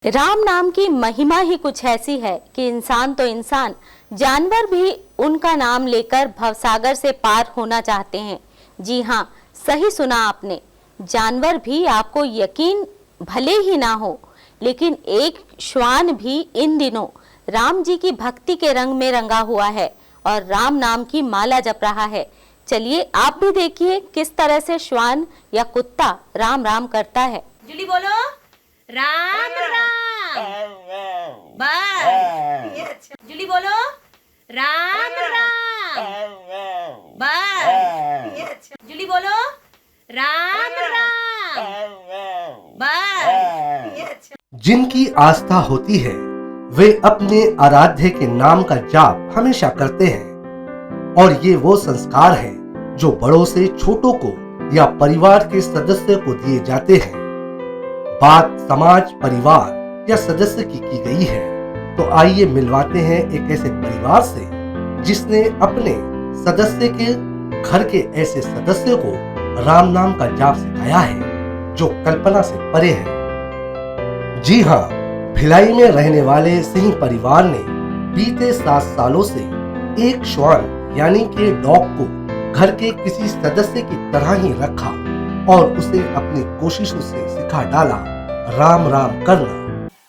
राम नाम की महिमा ही कुछ ऐसी है कि इंसान तो इंसान, जानवर भी उनका नाम लेकर भवसागर से पार होना चाहते हैं। जी हाँ, सही सुना आपने। जानवर भी, आपको यकीन भले ही ना हो, लेकिन एक श्वान भी इन दिनों राम जी की भक्ति के रंग में रंगा हुआ है और राम नाम की माला जप रहा है। चलिए आप भी देखिए किस तरह से श्वान या कुत्ता राम राम करता है। जूली बोलो, राम राम। बस। जूली बोलो, राम राम। बस। जूली बोलो, राम राम। बस। जिनकी आस्था होती है वे अपने आराध्य के नाम का जाप हमेशा करते हैं और ये वो संस्कार है जो बड़ों से छोटों को या परिवार के सदस्य को दिए जाते हैं। बात समाज, परिवार या सदस्य की गई है तो आइए मिलवाते हैं एक ऐसे परिवार से जिसने अपने सदस्य के घर के ऐसे सदस्य को राम नाम का जाप सिखाया है जो कल्पना से परे है। जी हाँ, भिलाई में रहने वाले सिंह परिवार ने बीते 7 सालों से एक श्वान यानी कि डॉग को घर के किसी सदस्य की तरह ही रखा और उसे अपनी कोशिशों से सिखा डाला राम राम करना।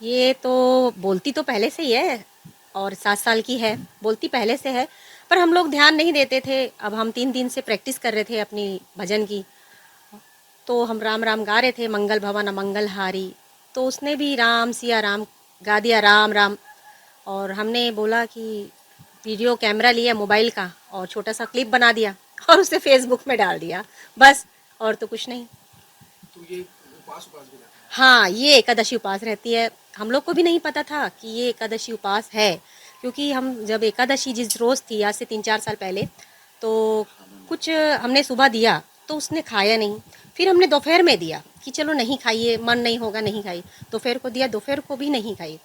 ये तो बोलती तो पहले से ही है और 7 साल की है, बोलती पहले से है, पर हम लोग ध्यान नहीं देते थे। अब हम 3 दिन से प्रैक्टिस कर रहे थे अपनी भजन की, तो हम राम राम गा रहे थे, मंगल भवन अमंगल हारी। तो उसने भी राम सिया राम गा दिया, राम राम। और हमने बोला कि वीडियो कैमरा लिया मोबाइल का और छोटा सा क्लिप बना दिया और उसे फेसबुक में डाल दिया, बस, और तो कुछ नहीं। तो ये उपास भी रहता है? हाँ, ये एकादशी उपास रहती है। हम लोग को भी नहीं पता था कि ये एकादशी उपास है, क्योंकि हम जब एकादशी जिस रोज़ थी, आज से 3-4 साल पहले, तो कुछ हमने सुबह दिया तो उसने खाया नहीं। फिर हमने दोपहर में दिया कि चलो नहीं खाइए, मन नहीं होगा, नहीं खाई। दोपहर को दिया, दोपहर को भी नहीं खाई।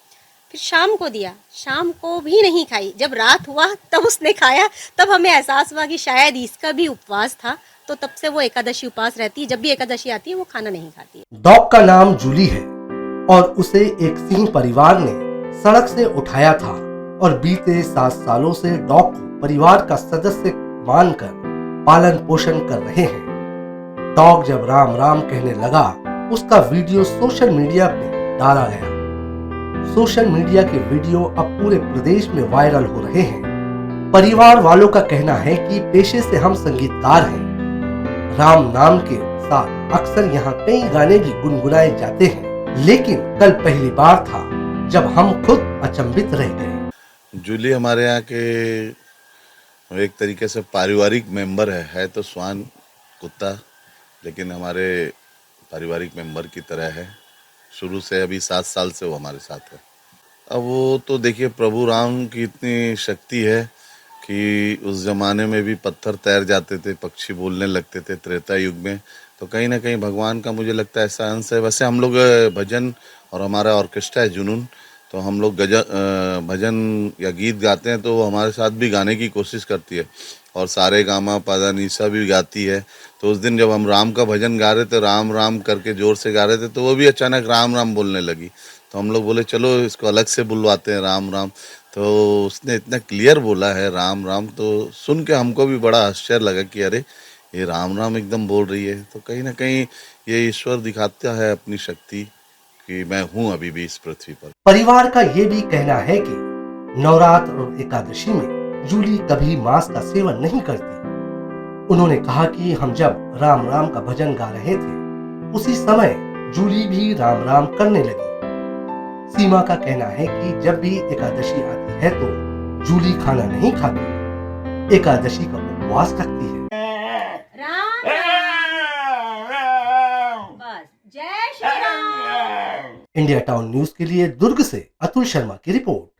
फिर शाम को दिया, शाम को भी नहीं खाई। जब रात हुआ तब उसने खाया, तब हमें एहसास हुआ कि शायद इसका भी उपवास था। तो तब से वो एकादशी उपास रहती है, जब भी एकादशी आती है वो खाना नहीं खाती है। डॉग का नाम जूली है और उसे एक सिंह परिवार ने सड़क से उठाया था और बीते 7 सालों से डॉग को परिवार का सदस्य मानकर पालन पोषण कर रहे हैं। डॉग जब राम राम कहने लगा, उसका वीडियो सोशल मीडिया पे डाला गया। सोशल मीडिया के वीडियो अब पूरे प्रदेश में वायरल हो रहे हैं। परिवार वालों का कहना है कि पेशे से हम संगीतकार हैं। राम नाम के साथ अक्सर यहाँ कई गाने भी गुनगुनाए जाते हैं, लेकिन कल पहली बार था जब हम खुद अचंभित रह गए। जूली हमारे यहाँ के एक तरीके से पारिवारिक मेंबर है तो श्वान कुत्ता, लेकिन हमारे पारिवारिक मेंबर की तरह है। शुरू से अभी 7 साल से वो हमारे साथ है। अब वो तो देखिए, प्रभु राम की इतनी शक्ति है कि उस ज़माने में भी पत्थर तैर जाते थे, पक्षी बोलने लगते थे त्रेता युग में। तो कहीं ना कहीं भगवान का मुझे लगता है ऐसा अंश है। वैसे हम लोग भजन और हमारा ऑर्केस्ट्रा है जुनून, तो हम लोग भजन या गीत गाते हैं तो वो हमारे साथ भी गाने की कोशिश करती है और सारे गामा पादा निशा भी गाती है। तो उस दिन जब हम राम का भजन गा रहे थे, राम राम करके ज़ोर से गा रहे थे, तो वो भी अचानक राम राम बोलने लगी। तो हम लोग बोले चलो इसको अलग से बुलवाते हैं राम राम। तो उसने इतना क्लियर बोला है राम राम, तो सुन के हमको भी बड़ा आश्चर्य लगा कि अरे ये राम राम एकदम बोल रही है। तो कहीं ना कहीं ये ईश्वर दिखाता है अपनी शक्ति कि मैं हूँ अभी भी इस पृथ्वी पर। परिवार का ये भी कहना है कि नवरात्र और एकादशी में जूली कभी मांस का सेवन नहीं करती। उन्होंने कहा कि हम जब राम राम का भजन गा रहे थे उसी समय जूली भी राम राम करने लगी। सीमा का कहना है कि जब भी एकादशी आती है तो जूली खाना नहीं खाती, एकादशी का उपवास रखती है। राम बस, जय Shri Ram. India town news के लिए दुर्ग से अतुल शर्मा की रिपोर्ट।